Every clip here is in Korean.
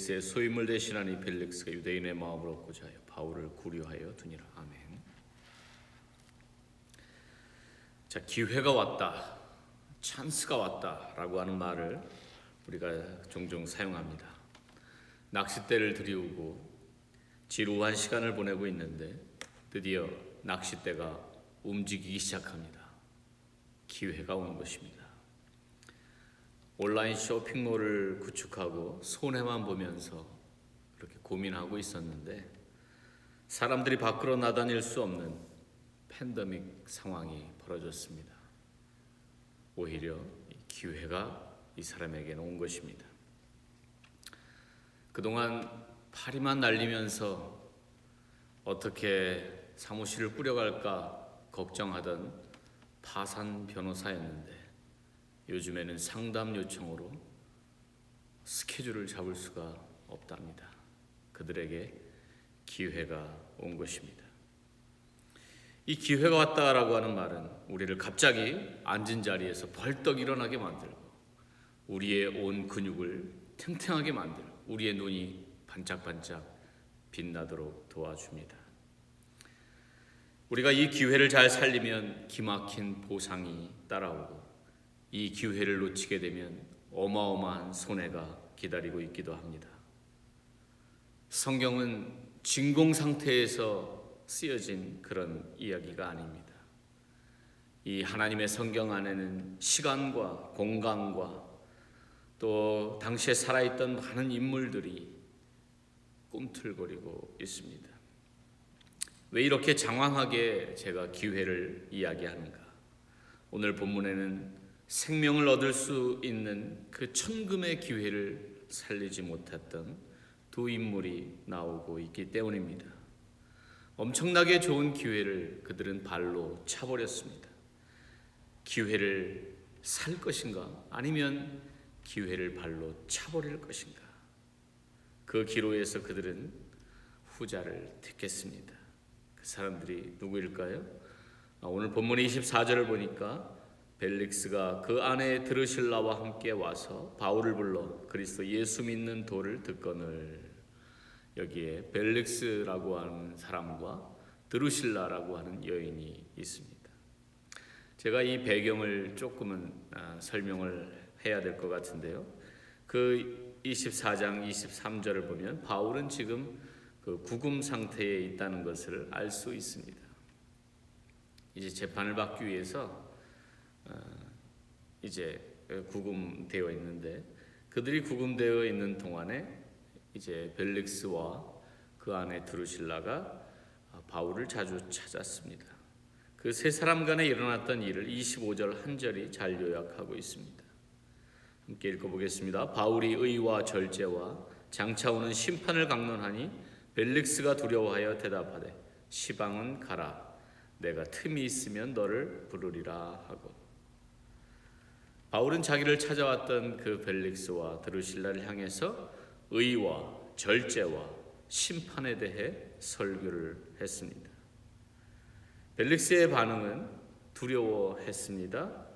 벨릭스의 소임을 대신한 이 벨릭스가 유대인의 마음을 얻고자 하여 바울을 구류하여 두니라. 아멘. 자, 기회가 왔다, 찬스가 왔다라고 하는 말을 우리가 종종 사용합니다. 낚싯대를 들이우고 지루한 시간을 보내고 있는데 드디어 낚싯대가 움직이기 시작합니다. 기회가 온 것입니다. 온라인 쇼핑몰을 구축하고 손해만 보면서 그렇게 고민하고 있었는데 사람들이 밖으로 나다닐 수 없는 팬데믹 상황이 벌어졌습니다. 오히려 기회가 이 사람에게는 온 것입니다. 그동안 파리만 날리면서 어떻게 사무실을 꾸려갈까 걱정하던 파산 변호사였는데 요즘에는 상담 요청으로 스케줄을 잡을 수가 없답니다. 그들에게 기회가 온 것입니다. 이 기회가 왔다라고 하는 말은 우리를 갑자기 앉은 자리에서 벌떡 일어나게 만들고 우리의 온 근육을 탱탱하게 만들고 우리의 눈이 반짝반짝 빛나도록 도와줍니다. 우리가 이 기회를 잘 살리면 기막힌 보상이 따라오고 이 기회를 놓치게 되면 어마어마한 손해가 기다리고 있기도 합니다. 성경은 진공 상태에서 쓰여진 그런 이야기가 아닙니다. 이 하나님의 성경 안에는 시간과 공간과 또 당시에 살아있던 많은 인물들이 꿈틀거리고 있습니다. 왜 이렇게 장황하게 제가 기회를 이야기하는가? 오늘 본문에는 생명을 얻을 수 있는 그 천금의 기회를 살리지 못했던 두 인물이 나오고 있기 때문입니다. 엄청나게 좋은 기회를 그들은 발로 차버렸습니다. 기회를 살 것인가? 아니면 기회를 발로 차버릴 것인가? 그 기로에서 그들은 후자를 택했습니다. 그 사람들이 누구일까요? 오늘 본문 24절을 보니까 벨릭스가 그 아내 드르실라와 함께 와서 바울을 불러 그리스도 예수 믿는 도를 듣거늘. 여기에 벨릭스라고 하는 사람과 드루실라라고 하는 여인이 있습니다. 제가 이 배경을 조금은 설명을 해야 될 것 같은데요. 그 24장 23절을 보면 바울은 지금 그 구금 상태에 있다는 것을 알 수 있습니다. 이제 재판을 받기 위해서 이제 구금되어 있는데 그들이 구금되어 있는 동안에 이제 벨릭스와 그 아내 드루실라가 바울을 자주 찾았습니다. 그 세 사람 간에 일어났던 일을 25절 한 절이 잘 요약하고 있습니다. 함께 읽어보겠습니다. 바울이 의와 절제와 장차 오는 심판을 강론하니 벨릭스가 두려워하여 대답하되 시방은 가라. 내가 틈이 있으면 너를 부르리라 하고. 바울은 자기를 찾아왔던 그 벨릭스와 드루실라를 향해서 의와 절제와 심판에 대해 설교를 했습니다. 벨릭스의 반응은 두려워했습니다.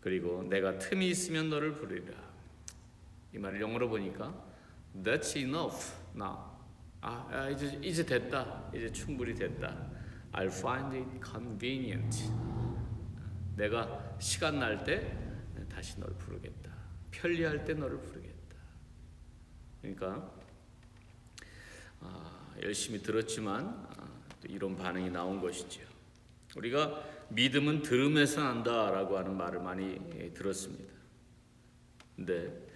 그리고 내가 틈이 있으면 너를 부르리라. 이 말을 영어로 보니까 That's enough now. 이제 됐다. 이제 충분히 됐다. I'll find it convenient. 내가 시간 날 때 다시 너를 부르겠다. 편리할 때 너를 부르겠다. 그러니까 열심히 들었지만 또 이런 반응이 나온 것이죠. 우리가 믿음은 들음에서 난다라고 하는 말을 많이 들었습니다. 근데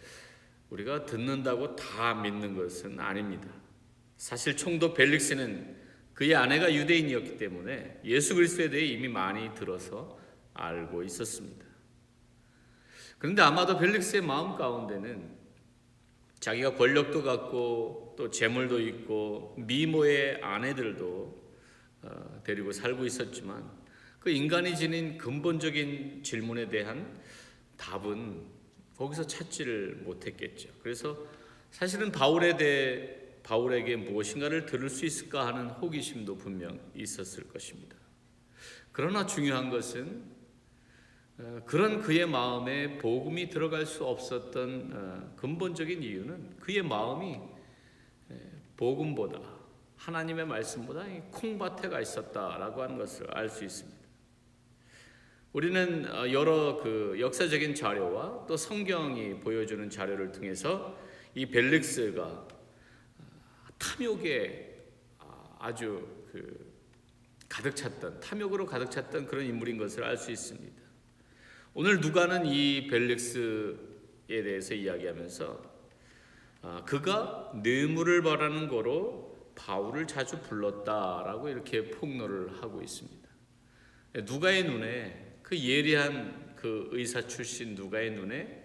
우리가 듣는다고 다 믿는 것은 아닙니다. 사실 총독 벨릭스는 그의 아내가 유대인이었기 때문에 예수 그리스도에 대해 이미 많이 들어서 알고 있었습니다. 그런데 아마도 벨릭스의 마음 가운데는 자기가 권력도 갖고 또 재물도 있고 미모의 아내들도 데리고 살고 있었지만 그 인간이 지닌 근본적인 질문에 대한 답은 거기서 찾지를 못했겠죠. 그래서 사실은 바울에게 무엇인가를 들을 수 있을까 하는 호기심도 분명 있었을 것입니다. 그러나 중요한 것은 그런 그의 마음에 복음이 들어갈 수 없었던 근본적인 이유는 그의 마음이 복음보다, 하나님의 말씀보다 이 콩밭에가 있었다라고 하는 것을 알 수 있습니다. 우리는 여러 역사적인 자료와 또 성경이 보여주는 자료를 통해서 이 벨릭스가 탐욕에 아주 가득 찼던, 탐욕으로 가득 찼던 그런 인물인 것을 알 수 있습니다. 오늘 누가는 이 벨릭스에 대해서 이야기하면서 그가 뇌물을 바라는 거로 바울을 자주 불렀다라고 이렇게 폭로를 하고 있습니다. 누가의 눈에, 그 예리한 그 의사 출신 누가의 눈에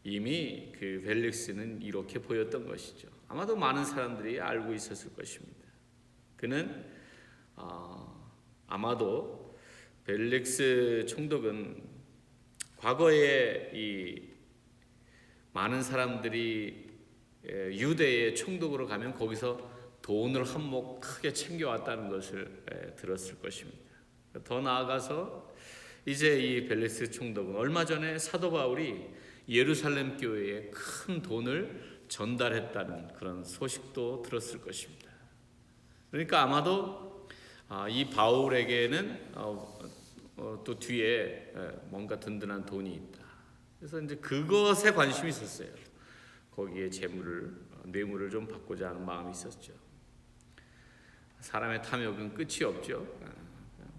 이미 그 벨릭스는 이렇게 보였던 것이죠. 아마도 많은 사람들이 알고 있었을 것입니다. 그는 아마도 벨릭스 총독은 과거에 이 많은 사람들이 유대의 총독으로 가면 거기서 돈을 한몫 크게 챙겨왔다는 것을 들었을 것입니다. 더 나아가서 이제 이 벨릭스 총독은 얼마 전에 사도 바울이 예루살렘 교회에 큰 돈을 전달했다는 그런 소식도 들었을 것입니다. 그러니까 아마도 이 바울에게는 또 뒤에 뭔가 든든한 돈이 있다. 그래서 이제 그것에 관심이 있었어요. 거기에 뇌물을 좀 받고자 하는 마음이 있었죠. 사람의 탐욕은 끝이 없죠.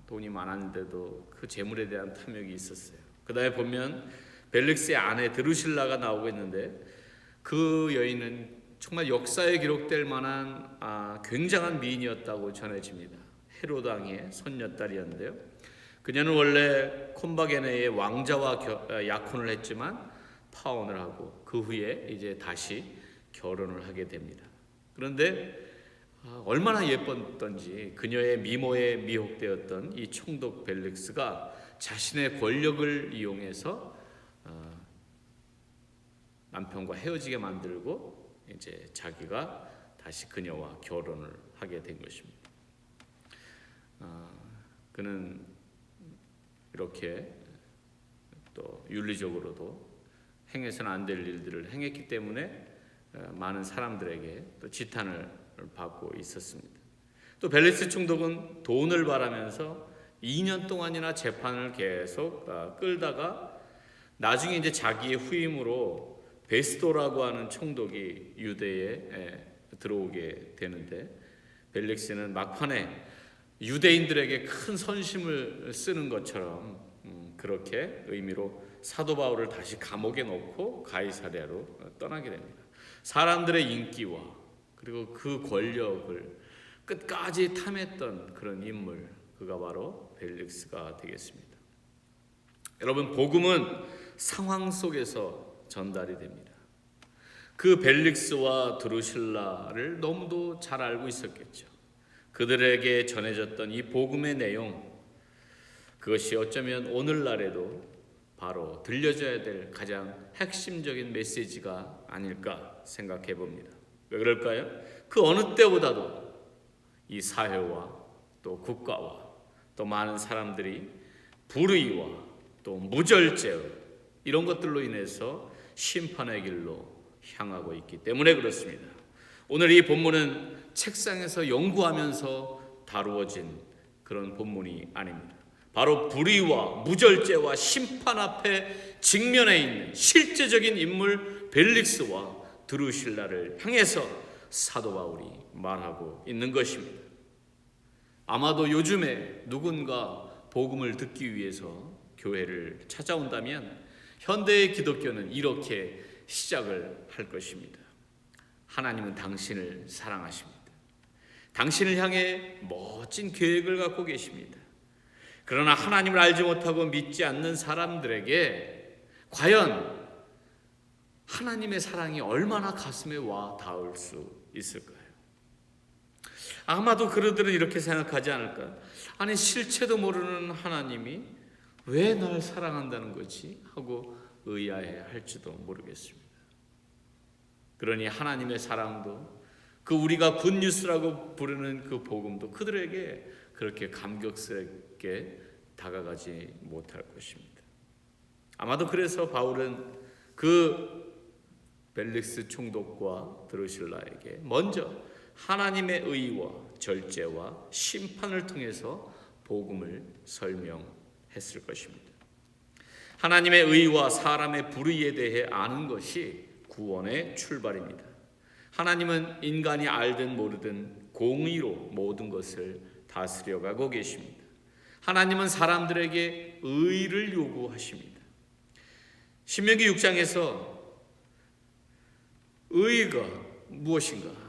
돈이 많았는데도 그 재물에 대한 탐욕이 있었어요. 그 다음에 보면 벨릭스의 아내 드루실라가 나오고 있는데 그 여인은 정말 역사에 기록될 만한 굉장한 미인이었다고 전해집니다. 헤롯 왕의 손녀딸이었는데요. 그녀는 원래 콤바게네의 왕자와 약혼을 했지만 파혼을 하고 그 후에 이제 다시 결혼을 하게 됩니다. 그런데 얼마나 예뻤던지 그녀의 미모에 미혹되었던 이 총독 벨릭스가 자신의 권력을 이용해서 남편과 헤어지게 만들고 이제 자기가 다시 그녀와 결혼을 하게 된 것입니다. 그는 이렇게 또 윤리적으로도 행해서는 안 될 일들을 행했기 때문에 많은 사람들에게 또 지탄을 받고 있었습니다. 또 벨릭스 총독은 돈을 바라면서 2년 동안이나 재판을 계속 끌다가 나중에 이제 자기의 후임으로 베스도라고 하는 총독이 유대에 들어오게 되는데 벨릭스는 막판에 유대인들에게 큰 선심을 쓰는 것처럼 그렇게 의미로 사도 바울을 다시 감옥에 넣고 가이사랴로 떠나게 됩니다. 사람들의 인기와 그리고 그 권력을 끝까지 탐했던 그런 인물, 그가 바로 벨릭스가 되겠습니다. 여러분, 복음은 상황 속에서 전달이 됩니다. 그 벨릭스와 드루실라를 너무도 잘 알고 있었겠죠. 그들에게 전해졌던 이 복음의 내용, 그것이 어쩌면 오늘날에도 바로 들려줘야 될 가장 핵심적인 메시지가 아닐까 생각해 봅니다. 왜 그럴까요? 그 어느 때보다도 이 사회와 또 국가와 또 많은 사람들이 불의와 또 무절제 이런 것들로 인해서 심판의 길로 향하고 있기 때문에 그렇습니다. 오늘 이 본문은 책상에서 연구하면서 다루어진 그런 본문이 아닙니다. 바로 불의와 무절제와 심판 앞에 직면해 있는 실제적인 인물 벨릭스와 드루실라를 향해서 사도 바울이 말하고 있는 것입니다. 아마도 요즘에 누군가 복음을 듣기 위해서 교회를 찾아온다면 현대의 기독교는 이렇게 시작을 할 것입니다. 하나님은 당신을 사랑하십니다. 당신을 향해 멋진 계획을 갖고 계십니다. 그러나 하나님을 알지 못하고 믿지 않는 사람들에게 과연 하나님의 사랑이 얼마나 가슴에 와 닿을 수 있을까요? 아마도 그들은 이렇게 생각하지 않을까? 아니, 실체도 모르는 하나님이 왜 날 사랑한다는 거지? 하고 의아해 할지도 모르겠습니다. 그러니 하나님의 사랑도 그 우리가 굿뉴스라고 부르는 그 복음도 그들에게 그렇게 감격스럽게 다가가지 못할 것입니다. 아마도 그래서 바울은 그 벨릭스 총독과 드루실라에게 먼저 하나님의 의와 절제와 심판을 통해서 복음을 설명했을 것입니다. 하나님의 의와 사람의 불의에 대해 아는 것이 구원의 출발입니다. 하나님은 인간이 알든 모르든 공의로 모든 것을 다스려가고 계십니다. 하나님은 사람들에게 의를 요구하십니다. 신명기 6장에서 의가 무엇인가?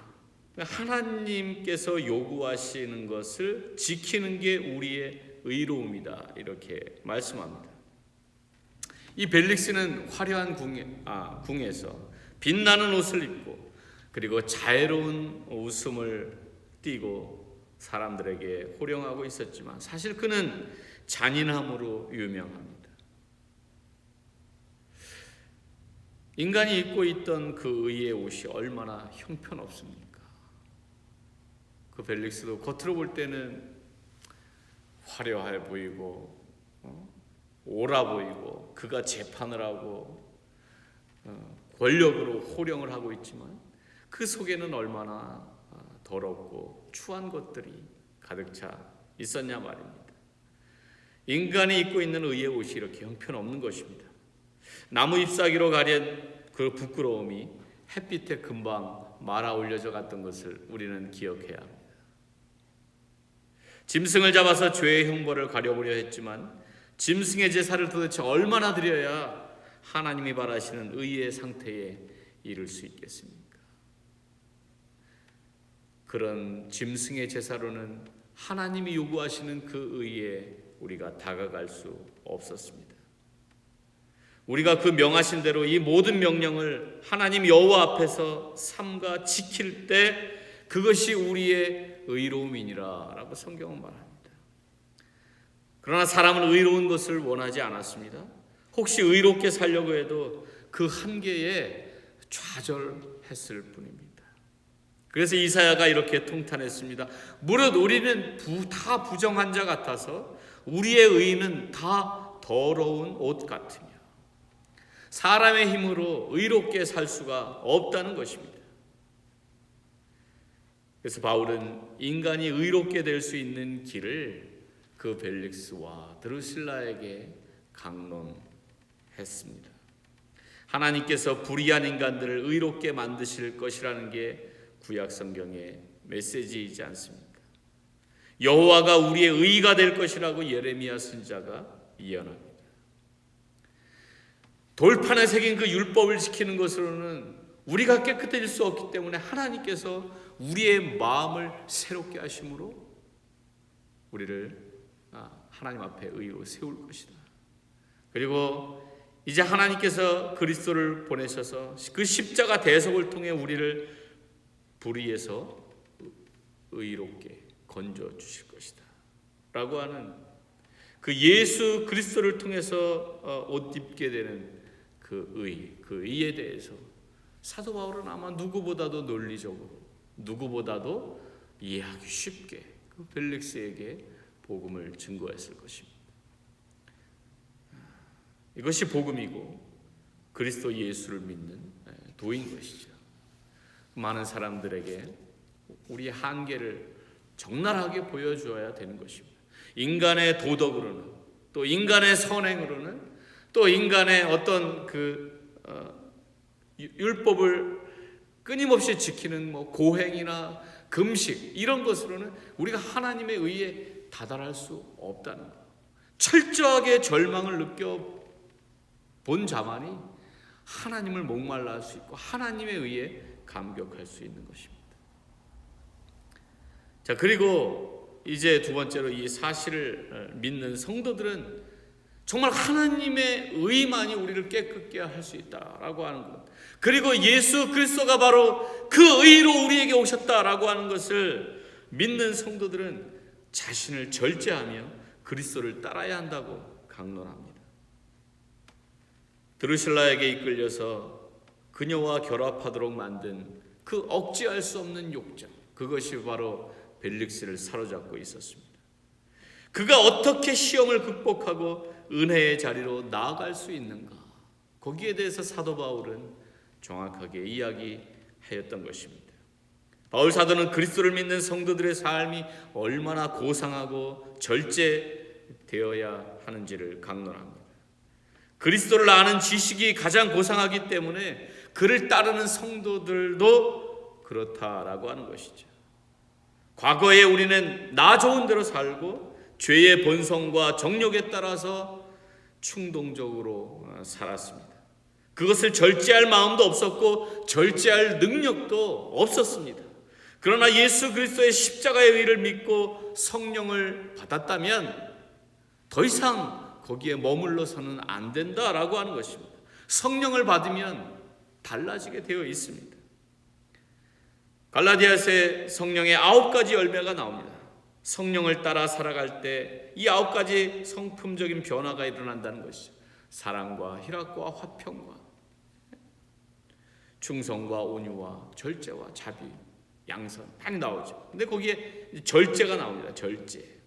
하나님께서 요구하시는 것을 지키는 게 우리의 의로움이다, 이렇게 말씀합니다. 이 벨릭스는 화려한 궁에서 빛나는 옷을 입고 그리고 자애로운 웃음을 띠고 사람들에게 호령하고 있었지만 사실 그는 잔인함으로 유명합니다. 인간이 입고 있던 그 의의 옷이 얼마나 형편없습니까? 그 벨릭스도 겉으로 볼 때는 화려해 보이고 옳아 보이고 그가 재판을 하고 권력으로 호령을 하고 있지만 그 속에는 얼마나 더럽고 추한 것들이 가득 차 있었냐 말입니다. 인간이 입고 있는 의의 옷이 이렇게 형편없는 것입니다. 나무 잎사귀로 가린 그 부끄러움이 햇빛에 금방 말아 올려져 갔던 것을 우리는 기억해야 합니다. 짐승을 잡아서 죄의 형벌을 가려보려 했지만 짐승의 제사를 도대체 얼마나 드려야 하나님이 바라시는 의의 상태에 이를 수 있겠습니까? 그런 짐승의 제사로는 하나님이 요구하시는 그 의에 우리가 다가갈 수 없었습니다. 우리가 그 명하신 대로 이 모든 명령을 하나님 여호와 앞에서 삼가 지킬 때 그것이 우리의 의로움이니라 라고 성경은 말합니다. 그러나 사람은 의로운 것을 원하지 않았습니다. 혹시 의롭게 살려고 해도 그 한계에 좌절했을 뿐입니다. 그래서 이사야가 이렇게 통탄했습니다. 무릇 우리는 다 부정한 자 같아서 우리의 의는 다 더러운 옷 같으며 사람의 힘으로 의롭게 살 수가 없다는 것입니다. 그래서 바울은 인간이 의롭게 될 수 있는 길을 그 벨릭스와 드루실라에게 강론했습니다. 하나님께서 불의한 인간들을 의롭게 만드실 것이라는 게 구약 성경의 메시지이지 않습니까? 여호와가 우리의 의가 될 것이라고 예레미야 선지자가 예언합니다. 돌판에 새긴 그 율법을 지키는 것으로는 우리가 깨끗해질 수 없기 때문에 하나님께서 우리의 마음을 새롭게 하심으로 우리를 하나님 앞에 의로 세울 것이다. 그리고 이제 하나님께서 그리스도를 보내셔서 그 십자가 대속을 통해 우리를 불의에서 의롭게 건져 주실 것이다 라고 하는 그 예수 그리스도를 통해서 옷 입게 되는 그 의에 대해서 사도 바울은 아마 누구보다도 논리적으로 누구보다도 이해하기 쉽게 그 벨릭스에게 복음을 증거했을 것입니다. 이것이 복음이고 그리스도 예수를 믿는 도인 것이죠. 많은 사람들에게 우리의 한계를 적나라하게 보여주어야 되는 것입니다. 인간의 도덕으로는 또 인간의 선행으로는 또 인간의 어떤 율법을 끊임없이 지키는 고행이나 금식 이런 것으로는 우리가 하나님의 의에 다다를 수 없다는 것. 철저하게 절망을 느껴본 자만이 하나님을 목말라 할 수 있고 하나님의 의에 감격할 수 있는 것입니다. 자, 그리고 이제 두 번째로 이 사실을 믿는 성도들은 정말 하나님의 의만이 우리를 깨끗게 할 수 있다라고 하는 것, 그리고 예수 그리스도가 바로 그 의로 우리에게 오셨다라고 하는 것을 믿는 성도들은 자신을 절제하며 그리스도를 따라야 한다고 강론합니다. 드루실라에게 이끌려서 그녀와 결합하도록 만든 그 억제할 수 없는 욕정, 그것이 바로 벨릭스를 사로잡고 있었습니다. 그가 어떻게 시험을 극복하고 은혜의 자리로 나아갈 수 있는가, 거기에 대해서 사도 바울은 정확하게 이야기하였던 것입니다. 바울 사도는 그리스도를 믿는 성도들의 삶이 얼마나 고상하고 절제되어야 하는지를 강론합니다. 그리스도를 아는 지식이 가장 고상하기 때문에 그를 따르는 성도들도 그렇다라고 하는 것이죠. 과거에 우리는 나 좋은 대로 살고 죄의 본성과 정욕에 따라서 충동적으로 살았습니다. 그것을 절제할 마음도 없었고 절제할 능력도 없었습니다. 그러나 예수 그리스도의 십자가의 의를 믿고 성령을 받았다면 더 이상 거기에 머물러서는 안 된다라고 하는 것입니다. 성령을 받으면 달라지게 되어 있습니다. 갈라디아서에 성령의 9가지 열매가 나옵니다. 성령을 따라 살아갈 때 이 9가지 성품적인 변화가 일어난다는 것이죠. 사랑과 희락과 화평과 충성과 온유와 절제와 자비, 양선 많이 나오죠. 근데 거기에 절제가 나옵니다. 절제.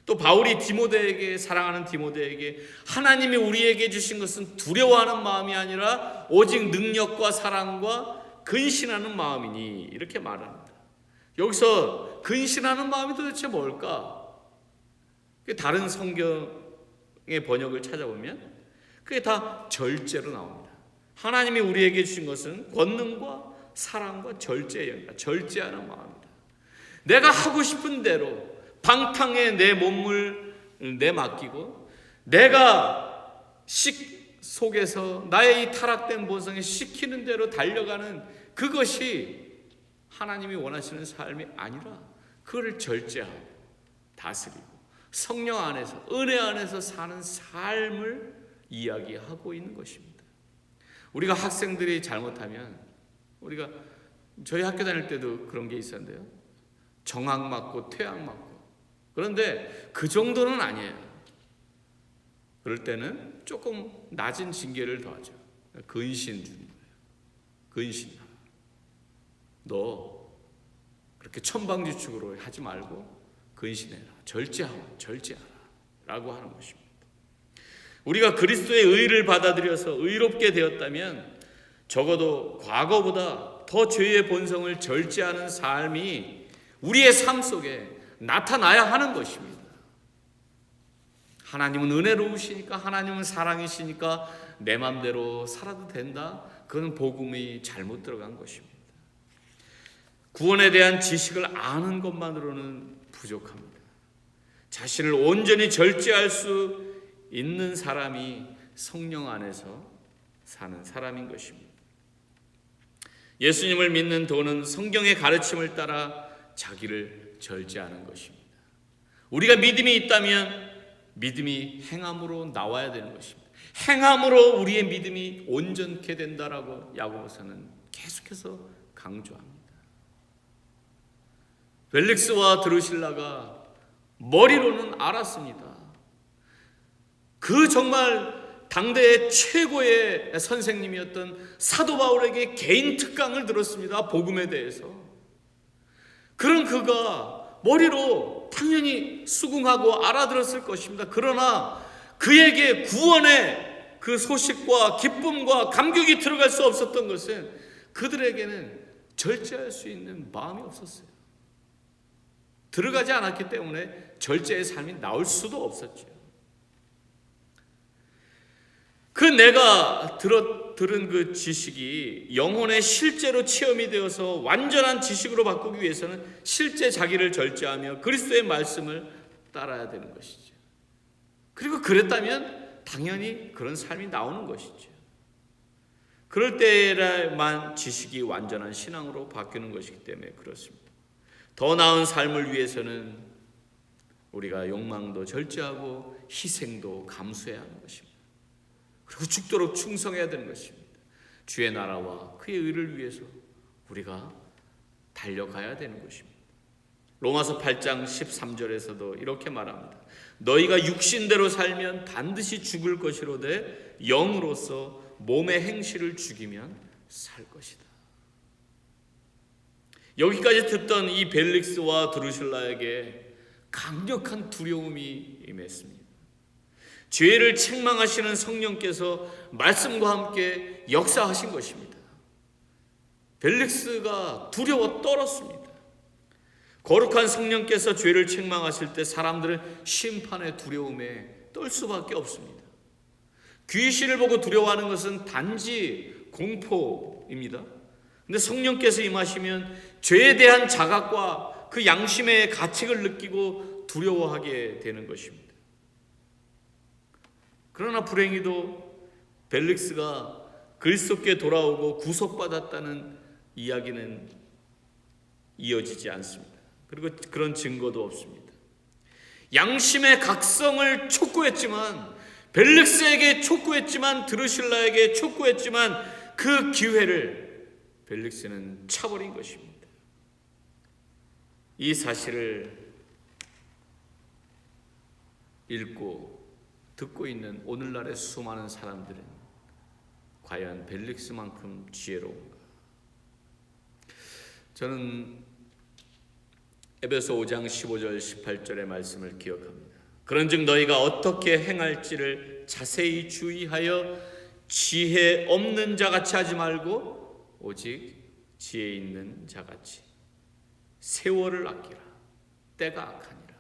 또 바울이 디모데에게, 사랑하는 디모데에게 하나님이 우리에게 주신 것은 두려워하는 마음이 아니라 오직 능력과 사랑과 근신하는 마음이니 이렇게 말합니다. 여기서 근신하는 마음이 도대체 뭘까? 다른 성경의 번역을 찾아보면 그게 다 절제로 나옵니다. 하나님이 우리에게 주신 것은 권능과 사랑과 절제의 영이다. 절제하는 마음이다. 내가 하고 싶은 대로 방탕에 내 몸을 내맡기고 내가 속에서 나의 이 타락된 본성에 시키는 대로 달려가는 그것이 하나님이 원하시는 삶이 아니라 그걸 절제하고 다스리고 성령 안에서 은혜 안에서 사는 삶을 이야기하고 있는 것입니다. 우리가 학생들이 잘못하면 우리가 저희 학교 다닐 때도 그런 게 있었는데요. 정학 맞고 퇴학 맞고. 그런데 그 정도는 아니에요. 그럴 때는 조금 낮은 징계를 더하죠. 근신 주는 거예요. 근신. 너 그렇게 천방지축으로 하지 말고 근신해라. 절제하라 라고 하는 것입니다. 우리가 그리스도의 의를 받아들여서 의롭게 되었다면 적어도 과거보다 더 죄의 본성을 절제하는 삶이 우리의 삶 속에 나타나야 하는 것입니다. 하나님은 은혜로우시니까, 하나님은 사랑이시니까 내 맘대로 살아도 된다? 그건 복음이 잘못 들어간 것입니다. 구원에 대한 지식을 아는 것만으로는 부족합니다. 자신을 온전히 절제할 수 있는 사람이 성령 안에서 사는 사람인 것입니다. 예수님을 믿는 도는 성경의 가르침을 따라 자기를 절제하는 것입니다. 우리가 믿음이 있다면 믿음이 행함으로 나와야 되는 것입니다. 행함으로 우리의 믿음이 온전케 된다라고 야고보서는 계속해서 강조합니다. 벨릭스와 드루실라가 머리로는 알았습니다. 그 정말 당대의 최고의 선생님이었던 사도 바울에게 개인 특강을 들었습니다. 복음에 대해서. 그런 그가 머리로 당연히 수긍하고 알아들었을 것입니다. 그러나 그에게 구원의 그 소식과 기쁨과 감격이 들어갈 수 없었던 것은 그들에게는 절제할 수 있는 마음이 없었어요. 들어가지 않았기 때문에 절제의 삶이 나올 수도 없었죠. 그 내가 들은 그 지식이 영혼에 실제로 체험이 되어서 완전한 지식으로 바꾸기 위해서는 실제 자기를 절제하며 그리스도의 말씀을 따라야 되는 것이죠. 그리고 그랬다면 당연히 그런 삶이 나오는 것이죠. 그럴 때에만 지식이 완전한 신앙으로 바뀌는 것이기 때문에 그렇습니다. 더 나은 삶을 위해서는 우리가 욕망도 절제하고 희생도 감수해야 하는 것입니다. 그리고 죽도록 충성해야 되는 것입니다. 주의 나라와 그의 의를 위해서 우리가 달려가야 되는 것입니다. 로마서 8장 13절에서도 이렇게 말합니다. 너희가 육신대로 살면 반드시 죽을 것이로되 영으로서 몸의 행실을 죽이면 살 것이다. 여기까지 듣던 이 벨릭스와 드루실라에게 강력한 두려움이 임했습니다. 죄를 책망하시는 성령께서 말씀과 함께 역사하신 것입니다. 벨릭스가 두려워 떨었습니다. 거룩한 성령께서 죄를 책망하실 때 사람들은 심판의 두려움에 떨 수밖에 없습니다. 귀신을 보고 두려워하는 것은 단지 공포입니다. 근데 성령께서 임하시면 죄에 대한 자각과 그 양심의 가책을 느끼고 두려워하게 되는 것입니다. 그러나 불행히도 벨릭스가 그리스도께 돌아오고 구속받았다는 이야기는 이어지지 않습니다. 그리고 그런 증거도 없습니다. 양심의 각성을 촉구했지만, 벨릭스에게 촉구했지만, 드루실라에게 촉구했지만 그 기회를 벨릭스는 차버린 것입니다. 이 사실을 읽고 듣고 있는 오늘날의 수많은 사람들은 과연 벨릭스만큼 지혜로운가? 저는 에베소 5장 15절 18절의 말씀을 기억합니다. 그런즉 너희가 어떻게 행할지를 자세히 주의하여 지혜 없는 자같이 하지 말고 오직 지혜 있는 자같이 세월을 아끼라. 때가 악하니라.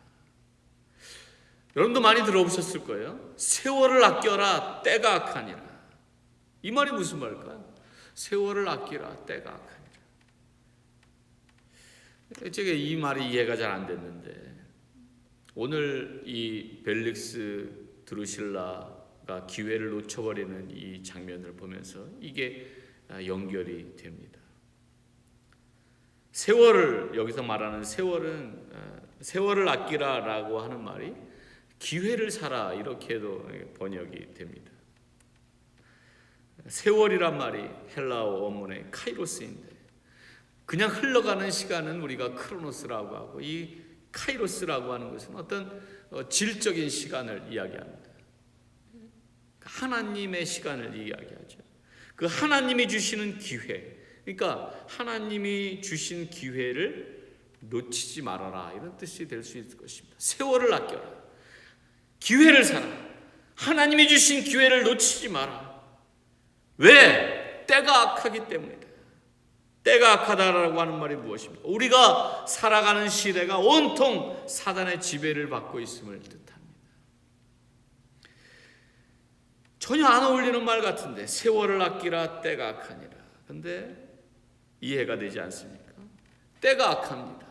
여러분도 많이 들어보셨을 거예요. 세월을 아껴라. 때가 악하니라. 이 말이 무슨 말일까요? 세월을 아끼라. 때가 악하니라. 제가 이 말이 이해가 잘 안 됐는데, 오늘 이 벨릭스 드루실라가 기회를 놓쳐버리는 이 장면을 보면서 이게 연결이 됩니다. 세월을, 여기서 말하는 세월은 세월을 아끼라라고 하는 말이 기회를 살아, 이렇게도 번역이 됩니다. 세월이란 말이 헬라어 원문의 카이로스인데, 그냥 흘러가는 시간은 우리가 크로노스라고 하고, 이 카이로스라고 하는 것은 어떤 질적인 시간을 이야기합니다. 하나님의 시간을 이야기하죠. 그 하나님이 주시는 기회, 그러니까 하나님이 주신 기회를 놓치지 말아라, 이런 뜻이 될 수 있을 것입니다. 세월을 아껴라. 기회를 살아. 하나님이 주신 기회를 놓치지 마라. 왜? 때가 악하기 때문이다. 때가 악하다라고 하는 말이 무엇입니까? 우리가 살아가는 시대가 온통 사단의 지배를 받고 있음을 뜻합니다. 전혀 안 어울리는 말 같은데, 세월을 아끼라, 때가 악하니라. 근데 이해가 되지 않습니까? 때가 악합니다.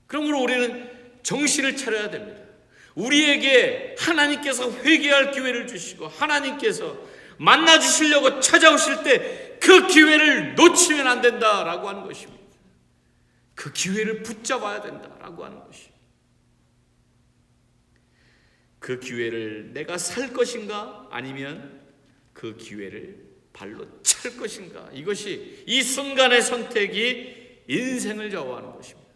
그러므로 우리는 정신을 차려야 됩니다. 우리에게 하나님께서 회개할 기회를 주시고, 하나님께서 만나 주시려고 찾아오실 때 그 기회를 놓치면 안 된다라고 하는 것입니다. 그 기회를 붙잡아야 된다라고 하는 것입니다. 그 기회를 내가 살 것인가, 아니면 그 기회를 발로 찰 것인가, 이것이 이 순간의 선택이 인생을 좌우하는 것입니다.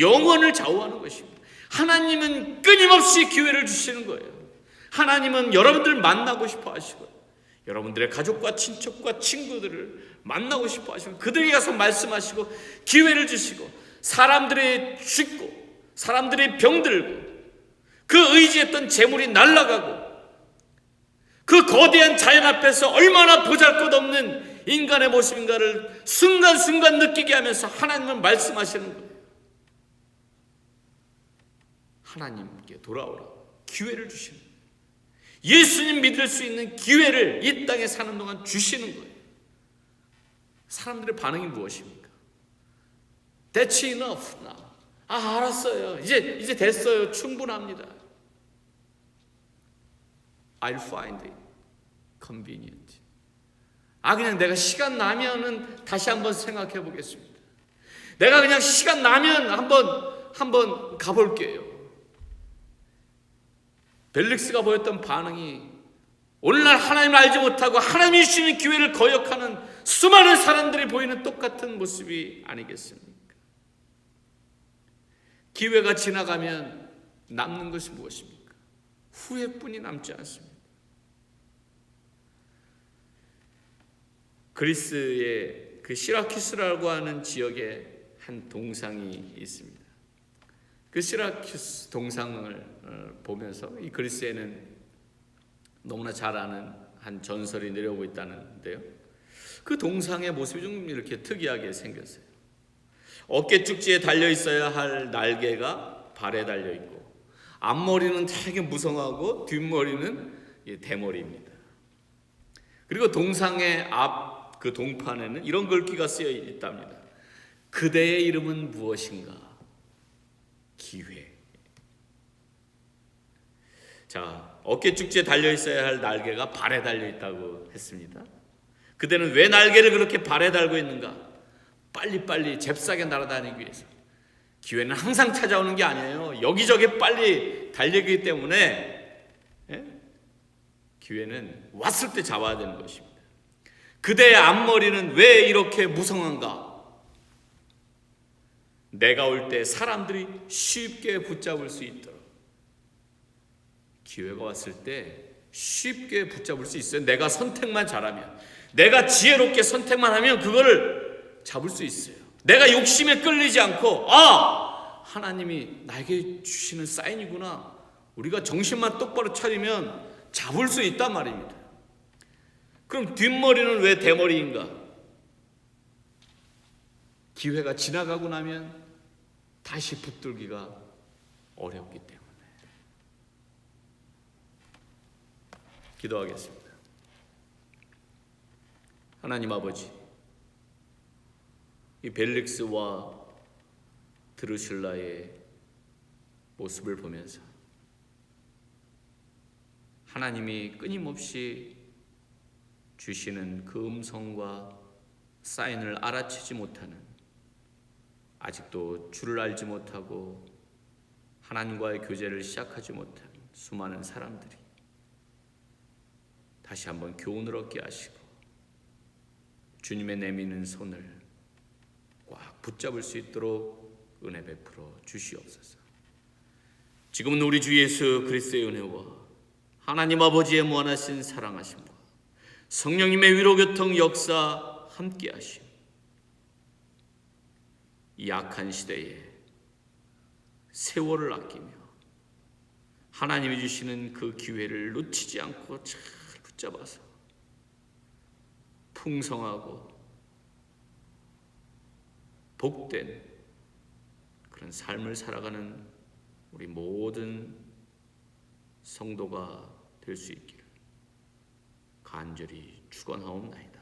영혼을 좌우하는 것입니다. 하나님은 끊임없이 기회를 주시는 거예요. 하나님은 여러분들 만나고 싶어 하시고, 여러분들의 가족과 친척과 친구들을 만나고 싶어 하시고, 그들에게 가서 말씀하시고 기회를 주시고, 사람들의 죽고 사람들의 병들고 그 의지했던 재물이 날아가고, 그 거대한 자연 앞에서 얼마나 보잘것없는 인간의 모습인가를 순간순간 느끼게 하면서 하나님은 말씀하시는 거예요. 하나님께 돌아오라. 기회를 주시는 거예요. 예수님 믿을 수 있는 기회를 이 땅에 사는 동안 주시는 거예요. 사람들의 반응이 무엇입니까? That's enough now. 알았어요. 이제 됐어요. 충분합니다. I'll find it convenient. 그냥 내가 시간 나면은 다시 한번 생각해 보겠습니다. 내가 그냥 시간 나면 한번 가볼게요. 벨릭스가 보였던 반응이 오늘날 하나님을 알지 못하고 하나님이 주시는 기회를 거역하는 수많은 사람들이 보이는 똑같은 모습이 아니겠습니까? 기회가 지나가면 남는 것이 무엇입니까? 후회뿐이 남지 않습니다. 그리스의 그 시라큐스라고 하는 지역에 한 동상이 있습니다. 그 시라큐스 동상을 보면서 이 그리스에는 너무나 잘 아는 한 전설이 내려오고 있다는데요. 그 동상의 모습이 좀 이렇게 특이하게 생겼어요. 어깨 쭉지에 달려 있어야 할 날개가 발에 달려 있고, 앞머리는 되게 무성하고 뒷머리는 대머리입니다. 그리고 동상의 앞 그 동판에는 이런 글귀가 쓰여 있답니다. 그대의 이름은 무엇인가? 기회. 자, 어깨 쭉지에 달려 있어야 할 날개가 발에 달려 있다고 했습니다. 그대는 왜 날개를 그렇게 발에 달고 있는가? 빨리빨리 잽싸게 날아다니기 위해서. 기회는 항상 찾아오는 게 아니에요. 여기저기 빨리 달리기 때문에 기회는 왔을 때 잡아야 되는 것입니다. 그대의 앞머리는 왜 이렇게 무성한가? 내가 올 때 사람들이 쉽게 붙잡을 수 있도록. 기회가 왔을 때 쉽게 붙잡을 수 있어요. 내가 선택만 잘하면, 내가 지혜롭게 선택만 하면 그거를 잡을 수 있어요. 내가 욕심에 끌리지 않고, 하나님이 나에게 주시는 사인이구나, 우리가 정신만 똑바로 차리면 잡을 수 있단 말입니다. 그럼 뒷머리는 왜 대머리인가? 기회가 지나가고 나면 다시 붙들기가 어렵기 때문에. 기도하겠습니다. 하나님 아버지, 이 벨릭스와 드루실라의 모습을 보면서 하나님이 끊임없이 주시는 그 음성과 사인을 알아채지 못하는, 아직도 주를 알지 못하고 하나님과의 교제를 시작하지 못한 수많은 사람들이 다시 한번 교훈을 얻게 하시고 주님의 내미는 손을 꽉 붙잡을 수 있도록 은혜 베풀어 주시옵소서. 지금은 우리 주 예수 그리스도의 은혜와 하나님 아버지의 무한하신 사랑하심과 성령님의 위로교통 역사 함께 하시오. 이 악한 시대에 세월을 아끼며 하나님이 주시는 그 기회를 놓치지 않고 잘 붙잡아서 풍성하고 복된 그런 삶을 살아가는 우리 모든 성도가 될 수 있기를 간절히 축원하옵나이다.